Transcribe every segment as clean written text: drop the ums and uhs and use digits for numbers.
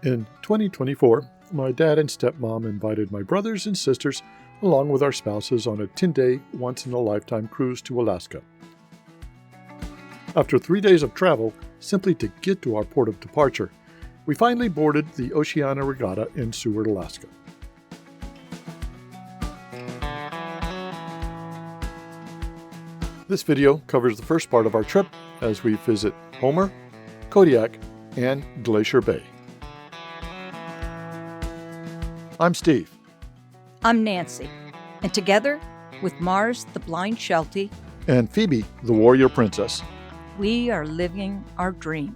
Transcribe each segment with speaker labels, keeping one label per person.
Speaker 1: In 2024, my dad and stepmom invited my brothers and sisters, along with our spouses, on a 10-day, once-in-a-lifetime cruise to Alaska. After 3 days of travel, simply to get to our port of departure, we finally boarded the Oceania Regatta in Seward, Alaska. This video covers the first part of our trip as we visit Homer, Kodiak, and Glacier Bay. I'm Steve.
Speaker 2: I'm Nancy, and together with Mars, the blind Sheltie,
Speaker 1: And Phoebe, the warrior princess.
Speaker 2: we are living our dream.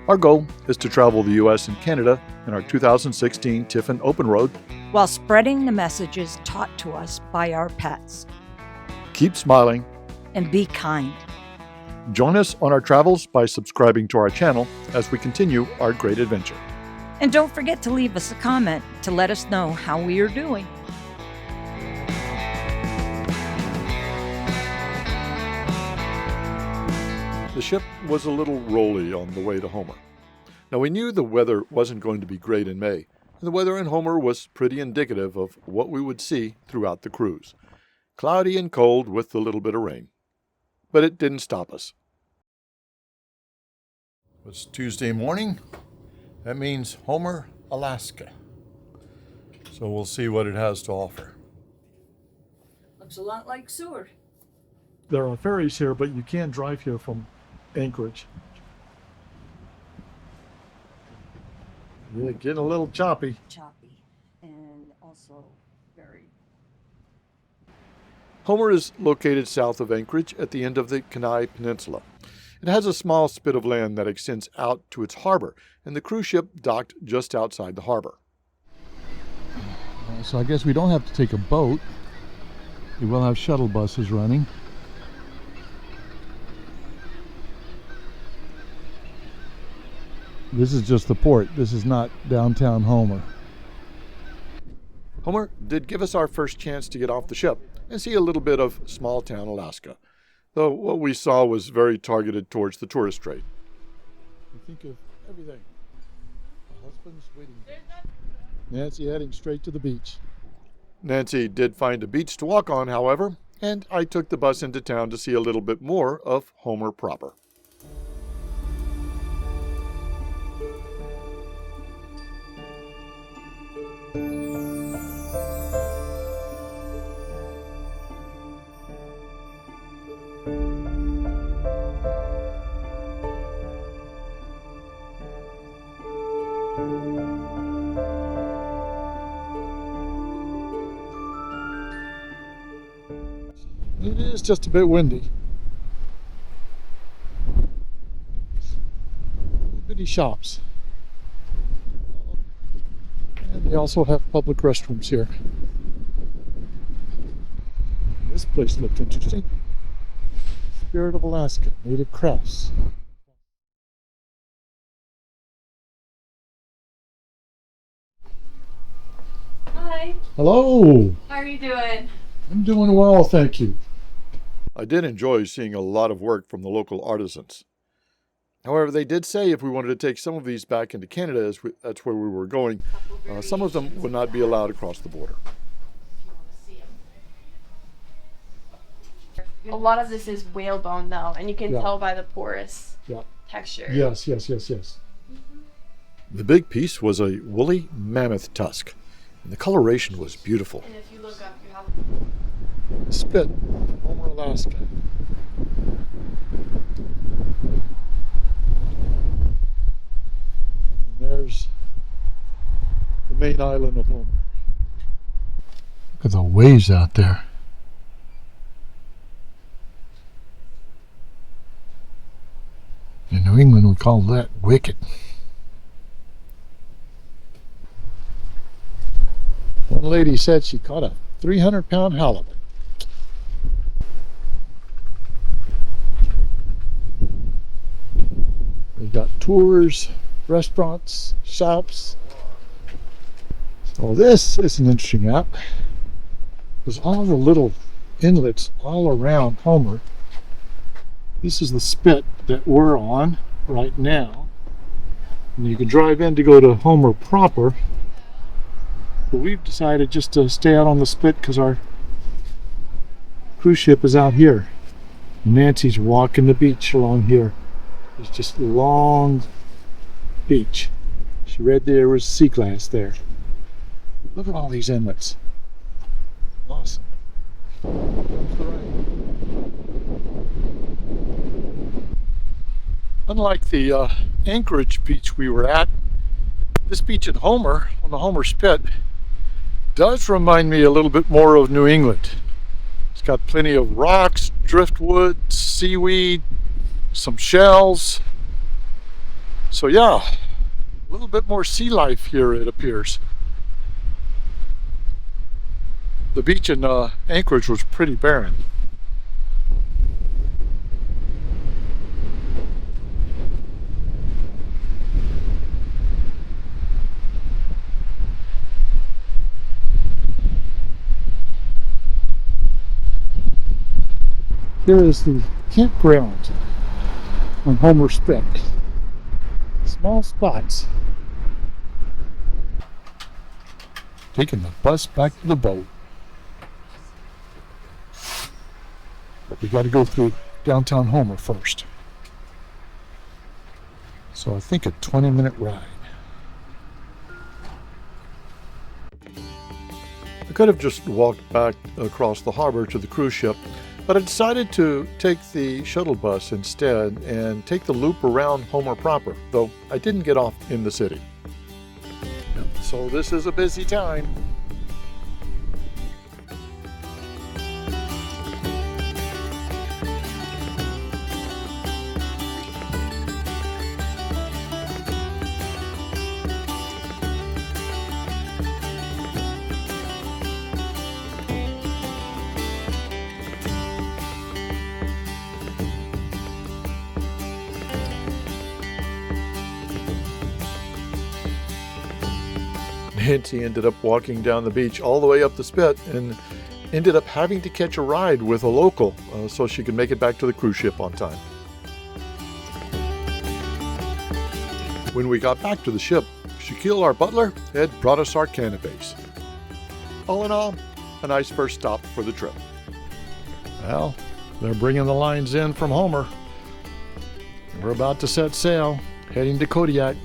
Speaker 1: Our goal is to travel the U.S. and Canada in our 2016 Tiffin Open Road.
Speaker 2: While spreading the messages taught to us by our pets.
Speaker 1: Keep smiling.
Speaker 2: And be kind.
Speaker 1: Join us on our travels by subscribing to our channel as we continue our great adventure.
Speaker 2: And don't forget to leave us a comment to let us know how we are doing.
Speaker 1: The ship was a little rolly on the way to Homer. Now, we knew the weather wasn't going to be great in May, and the weather in Homer was pretty indicative of what we would see throughout the cruise. Cloudy and cold with a little bit of rain. But it didn't stop us. It's Tuesday morning. That means Homer, Alaska. So we'll see what it has to offer.
Speaker 2: Looks a lot like Seward.
Speaker 1: There are ferries here, but you can't drive here from Anchorage. Yeah, getting a little choppy.
Speaker 2: Choppy and also very...
Speaker 1: Homer is located south of Anchorage at the end of the Kenai Peninsula. It has a small spit of land that extends out to its harbor, and the cruise ship docked just outside the harbor. So I guess we don't have to take a boat. We will have shuttle buses running. This is just the port. This is not downtown Homer. Homer did give us our first chance to get off the ship and see a little bit of small town Alaska, though what we saw was very targeted towards the tourist trade. I think of everything. My husband's waiting. Nancy heading straight to the beach. Nancy did find a beach to walk on, however, and I took the bus into town to see a little bit more of Homer proper. It is just a bit windy. Little bitty shops. And they also have public restrooms here. This place looked interesting. Spirit of Alaska, native crafts.
Speaker 3: Hi.
Speaker 1: Hello.
Speaker 3: How are you doing?
Speaker 1: I'm doing well, thank you. I did enjoy seeing a lot of work from the local artisans. However, they did say if we wanted to take some of these back into Canada, as that's where we were going, some of them would not be allowed across the border.
Speaker 3: A lot of this is whalebone though, and you can
Speaker 1: Yeah.
Speaker 3: tell by the porous
Speaker 1: Yeah.
Speaker 3: texture.
Speaker 1: Yes. The big piece was a woolly mammoth tusk, and the coloration was beautiful.
Speaker 3: And if you look up, you have
Speaker 1: Spit, Homer, Alaska. And there's the main island of Homer. Look at the waves out there. In New England, we call that wicked. One lady said she caught a 300-pound halibut. We've got tours, restaurants, shops. So this is an interesting app. There's all the little inlets all around Homer. This is the spit that we're on right now. And you can drive in to go to Homer proper. But we've decided just to stay out on the spit because our cruise ship is out here. Nancy's walking the beach along here. It's just a long beach. She read there was sea glass there. Look at all these inlets. Awesome. Comes the rain. Unlike the Anchorage beach we were at, this beach at Homer, on the Homer Spit, does remind me a little bit more of New England. It's got plenty of rocks, driftwood, seaweed, some shells. So yeah, a little bit more sea life here, it appears. The beach in Anchorage was pretty barren. Here is the campground on Homer Spit. Small spots. Taking the bus back to the boat. But we got to go through downtown Homer first. So I think a 20-minute ride. I could have just walked back across the harbor to the cruise ship, but I decided to take the shuttle bus instead and take the loop around Homer proper, though I didn't get off in the city. So this is a busy time. Nancy ended up walking down the beach all the way up the spit and ended up having to catch a ride with a local so she could make it back to the cruise ship on time. When we got back to the ship, Shaquille, our butler, had brought us our canapes. All in all, a nice first stop for the trip. Well, they're bringing the lines in from Homer. We're about to set sail, heading to Kodiak.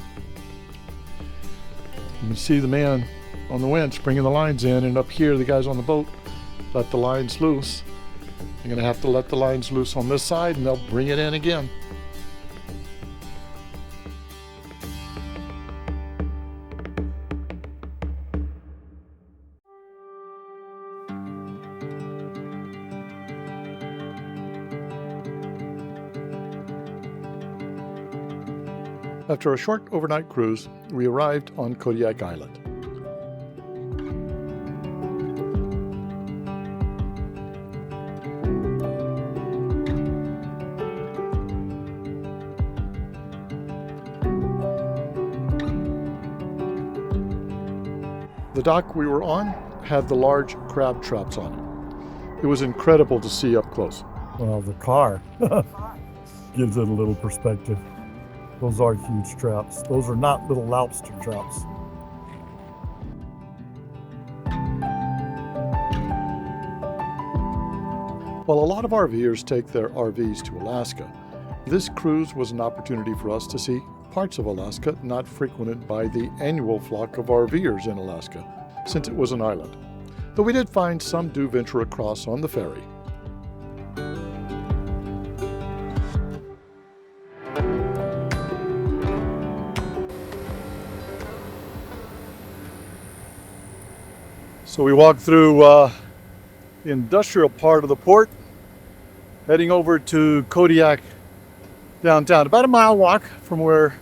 Speaker 1: You can see the man on the winch bringing the lines in, and up here the guys on the boat let the lines loose. You're going to have to let the lines loose on this side and they'll bring it in again. After a short overnight cruise, we arrived on Kodiak Island. The dock we were on had the large crab traps on it. It was incredible to see up close.
Speaker 4: Well, the car gives it a little perspective. Those are huge traps. Those are not little lobster traps.
Speaker 1: While a lot of RVers take their RVs to Alaska, this cruise was an opportunity for us to see parts of Alaska not frequented by the annual flock of RVers in Alaska, since it was an island. Though we did find some do venture across on the ferry. So we walked through the industrial part of the port, heading over to Kodiak downtown. About a mile walk from where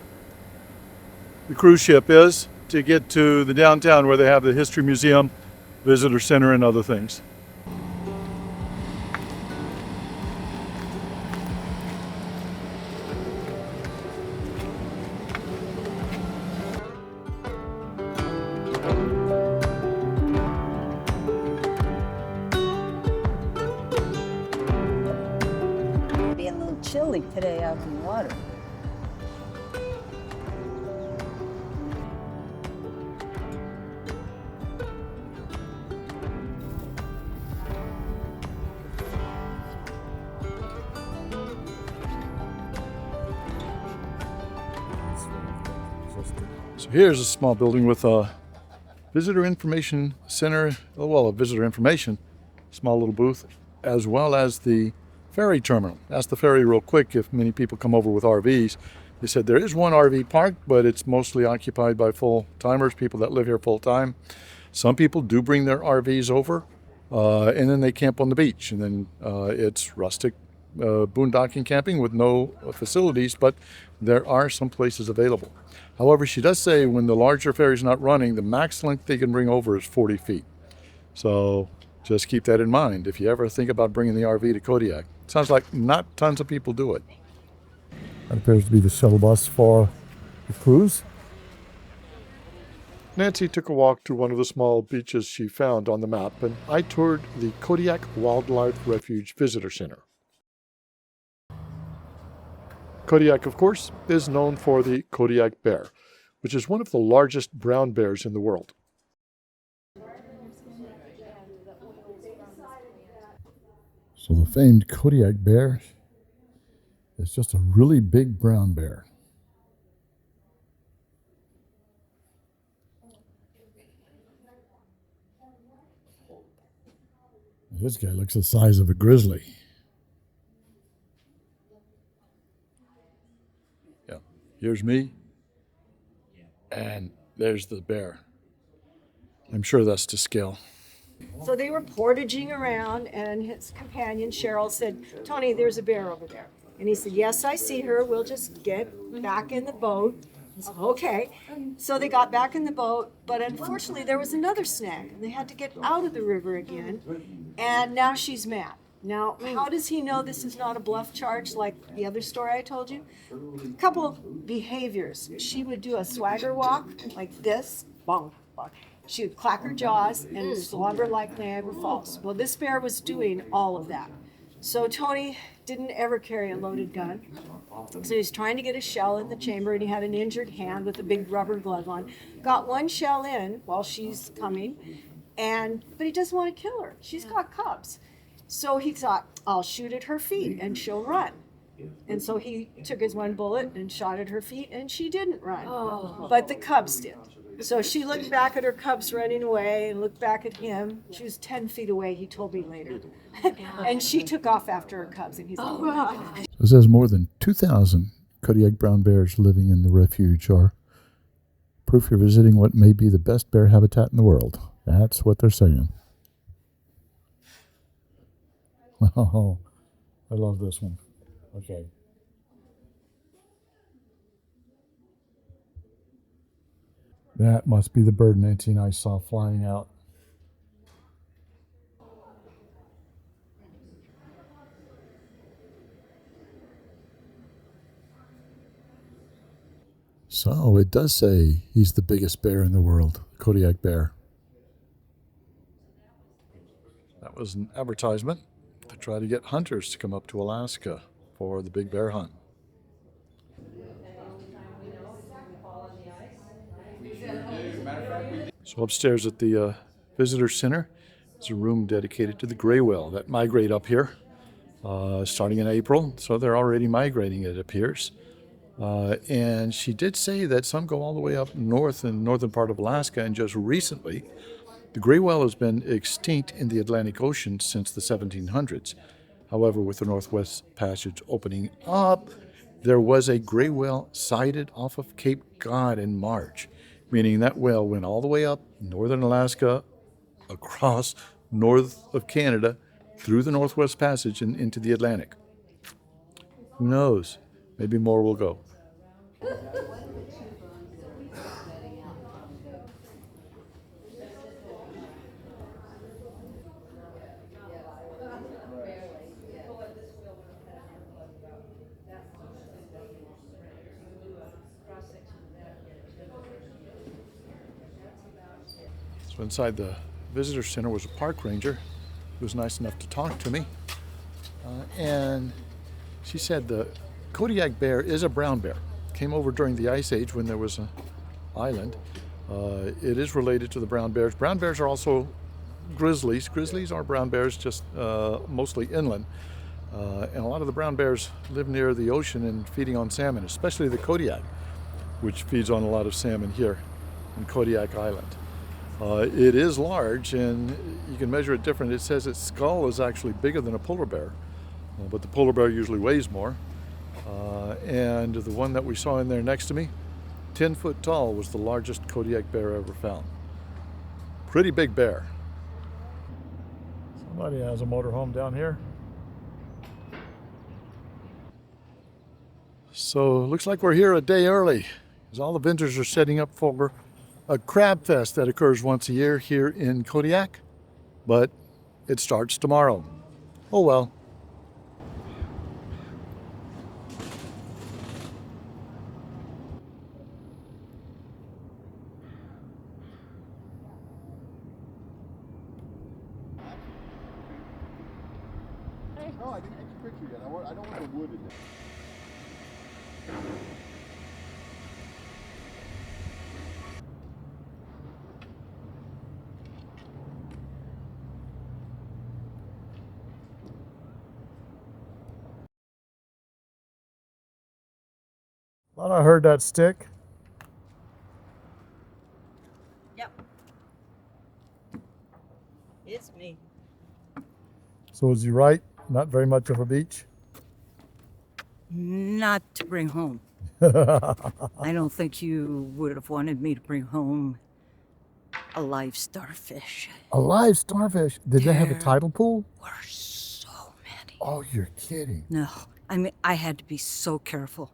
Speaker 1: the cruise ship is to get to the downtown where they have the History Museum, Visitor Center, and other things.
Speaker 2: Being a little chilly today out in the water.
Speaker 1: So here's a small building with a visitor information center, well, a visitor information, small little booth, as well as the ferry terminal. Asked the ferry real quick if many people come over with RVs. They said there is one RV park, but it's mostly occupied by full-timers, people that live here full-time. Some people do bring their RVs over, and then they camp on the beach. And then it's rustic boondocking camping with no facilities, but there are some places available. However, she does say when the larger ferry's not running, the max length they can bring over is 40 feet. So just keep that in mind if you ever think about bringing the RV to Kodiak. Sounds like not tons of people do it.
Speaker 4: That appears to be the shuttle bus for the cruise.
Speaker 1: Nancy took a walk to one of the small beaches she found on the map, and I toured the Kodiak Wildlife Refuge Visitor Center. Kodiak, of course, is known for the Kodiak bear, which is one of the largest brown bears in the world.
Speaker 4: So the famed Kodiak bear is just a really big brown bear. This guy looks the size of a grizzly.
Speaker 1: Yeah, here's me, and there's the bear. I'm sure that's to scale.
Speaker 5: So they were portaging around, and his companion, Cheryl, said, "Tony, there's a bear over there." And he said, "Yes, I see her. We'll just get back in the boat." I said, "Okay." So they got back in the boat, but unfortunately there was another snag, and they had to get out of the river again. And now she's mad. Now, how does he know this is not a bluff charge like the other story I told you? A couple of behaviors. She would do a swagger walk like this, bonk, bonk. She would clack her jaws and slobber like Niagara Falls. Well, this bear was doing all of that. So Tony didn't ever carry a loaded gun. So he's trying to get a shell in the chamber, and he had an injured hand with a big rubber glove on. Got one shell in while she's coming, but he doesn't want to kill her. She's got cubs. So he thought, I'll shoot at her feet and she'll run. And so he took his one bullet and shot at her feet, and she didn't run. But the cubs did. So she looked back at her cubs running away and looked back at him. She was 10 feet away, he told me later. And she took off after her cubs, and he's like, "Oh."
Speaker 4: It says more than 2,000 Kodiak brown bears living in the refuge are proof you're visiting what may be the best bear habitat in the world. That's what they're saying. Oh, I love this one. Okay. That must be the bird Nancy and I saw flying out. So it does say he's the biggest bear in the world, Kodiak bear.
Speaker 1: That was an advertisement to try to get hunters to come up to Alaska for the big bear hunt. So upstairs at the visitor center is a room dedicated to the gray whale that migrate up here starting in April. So they're already migrating, it appears. And she did say that some go all the way up north in the northern part of Alaska, and just recently the gray whale has been extinct in the Atlantic Ocean since the 1700s. However, with the Northwest Passage opening up, there was a gray whale sighted off of Cape Cod in March, meaning that whale went all the way up northern Alaska, across north of Canada, through the Northwest Passage and into the Atlantic. Who knows? Maybe more will go. So inside the visitor center was a park ranger who was nice enough to talk to me. And she said the Kodiak bear is a brown bear. Came over during the Ice Age when there was an island. It is related to the brown bears. Brown bears are also grizzlies. Grizzlies are brown bears, just mostly inland. And a lot of the brown bears live near the ocean and feeding on salmon, especially the Kodiak. which feeds on a lot of salmon here in Kodiak Island. It is large, and you can measure it different. It says its skull is actually bigger than a polar bear, but the polar bear usually weighs more. And the one that we saw in there next to me, 10 foot tall, was the largest Kodiak bear ever found. Pretty big bear. Somebody has a motorhome down here. So looks like we're here a day early, as all the vendors are setting up for a crab fest that occurs once a year here in Kodiak, but it starts tomorrow. Oh well.
Speaker 6: No, I didn't take a picture yet. I don't want the wood in there.
Speaker 1: Thought I heard that stick.
Speaker 2: Yep. It's me.
Speaker 1: So is he right? Not very much of a beach?
Speaker 2: Not to bring home. I don't think you would have wanted me to bring home a live starfish.
Speaker 1: A live starfish? Did they have a
Speaker 2: There
Speaker 1: tidal pool?
Speaker 2: were so many.
Speaker 1: Oh, you're kidding.
Speaker 2: No, I mean, I had to be so careful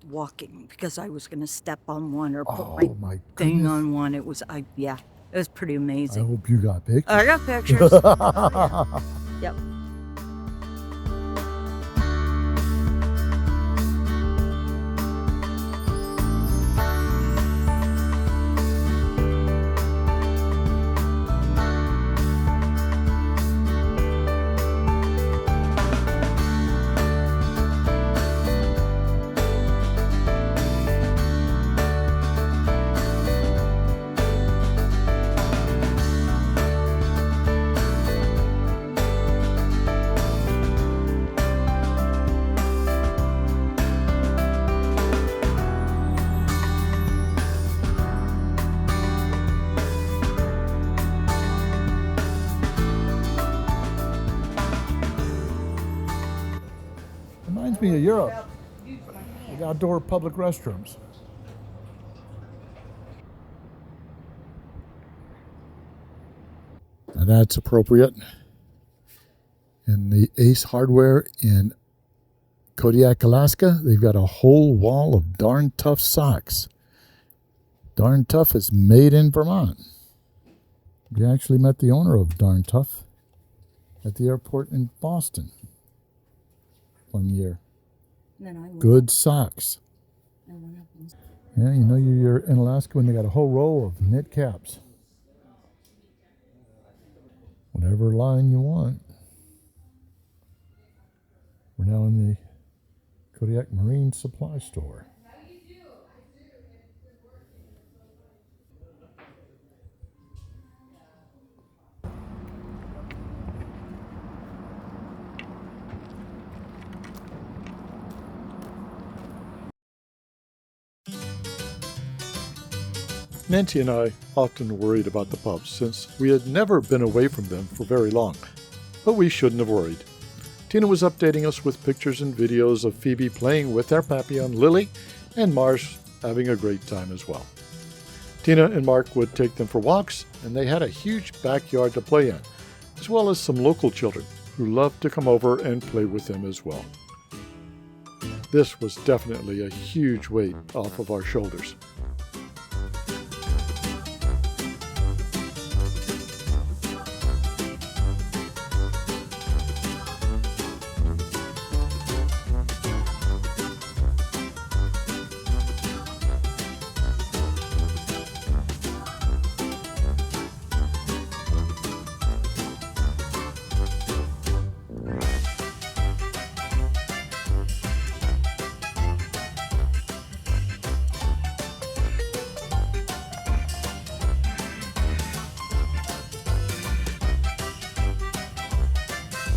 Speaker 2: walking because I was going to step on one or put
Speaker 1: Oh my
Speaker 2: thing
Speaker 1: goodness.
Speaker 2: on one. It was, yeah, it was pretty
Speaker 1: I
Speaker 2: amazing.
Speaker 1: hope you got pictures.
Speaker 2: I got pictures. Yep.
Speaker 1: Reminds me of Europe. With outdoor public restrooms. Now that's appropriate. In the Ace Hardware in Kodiak, Alaska, they've got a whole wall of Darn Tough socks. Darn Tough is made in Vermont. We actually met the owner of Darn Tough at the airport in Boston one year. Good socks. Yeah, you know you're in Alaska when they got a whole row of knit caps. Whatever line you want. We're now in the Kodiak Marine Supply Store. Nancy and I often worried about the pups since we had never been away from them for very long, but we shouldn't have worried. Tina was updating us with pictures and videos of Phoebe playing with their Papillon Lily and Mars having a great time as well. Tina and Mark would take them for walks, and they had a huge backyard to play in, as well as some local children who loved to come over and play with them as well. This was definitely a huge weight off of our shoulders.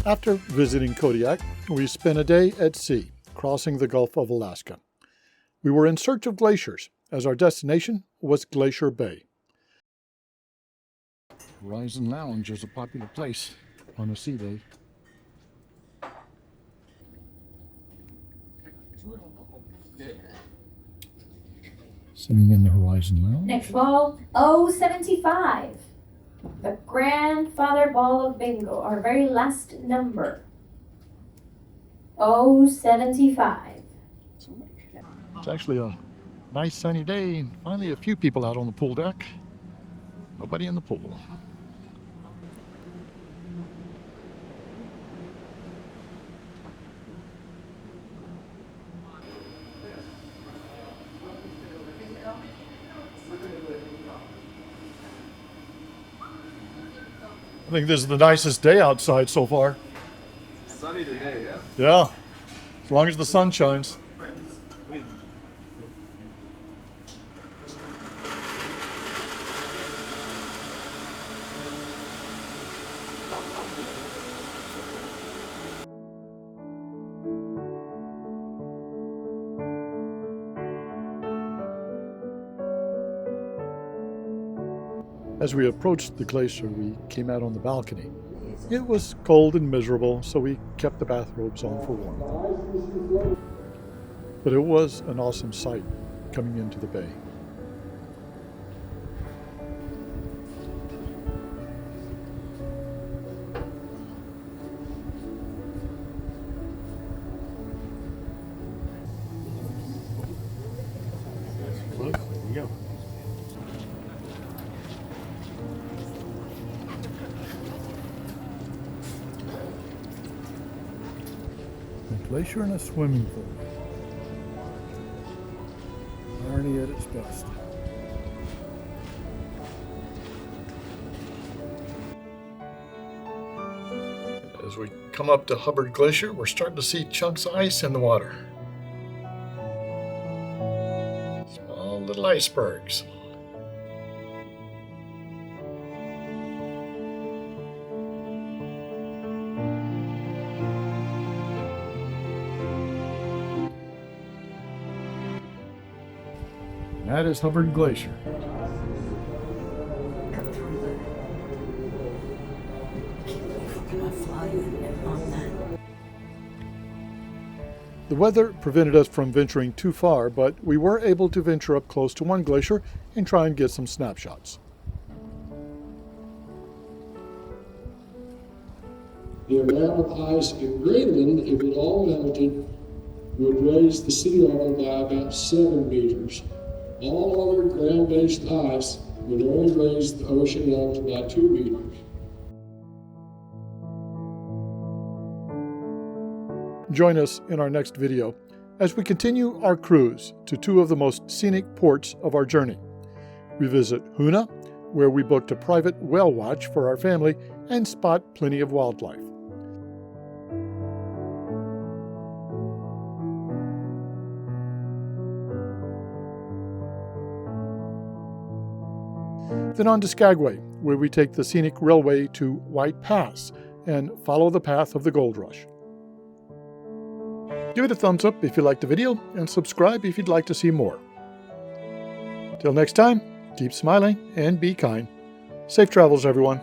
Speaker 1: After visiting Kodiak, we spent a day at sea, crossing the Gulf of Alaska. We were in search of glaciers as our destination was Glacier Bay.
Speaker 4: Horizon Lounge is a popular place on a sea day. Sitting in the Horizon Lounge.
Speaker 7: Next ball, 075. The grandfather ball of bingo, our very last number. 075.
Speaker 1: It's actually a nice sunny day and finally a few people out on the pool deck. Nobody in the pool. I think this is the nicest day outside so far.
Speaker 6: Sunny today, yeah?
Speaker 1: Yeah, as long as the sun shines. As we approached the glacier, we came out on the balcony. It was cold and miserable, so we kept the bathrobes on for warmth. But it was an awesome sight coming into the bay. Look, there you go. A glacier and a swimming pool. Irony at its best. As we come up to Hubbard Glacier, we're starting to see chunks of ice in the water. Small little icebergs. That is Hubbard Glacier. The weather prevented us from venturing too far, but we were able to venture up close to one glacier and try and get some snapshots.
Speaker 8: The amount of ice in Greenland, if it all melted, would raise the sea level by about 7 meters. All other ground-based ice would only raise the ocean level by 2 meters.
Speaker 1: Join us in our next video as we continue our cruise to two of the most scenic ports of our journey. We visit Hoona, where we booked a private whale watch for our family and spot plenty of wildlife. Then on to Skagway, where we take the scenic railway to White Pass and follow the path of the gold rush. Give it a thumbs up if you liked the video and subscribe if you'd like to see more. Till next time, keep smiling and be kind. Safe travels, everyone.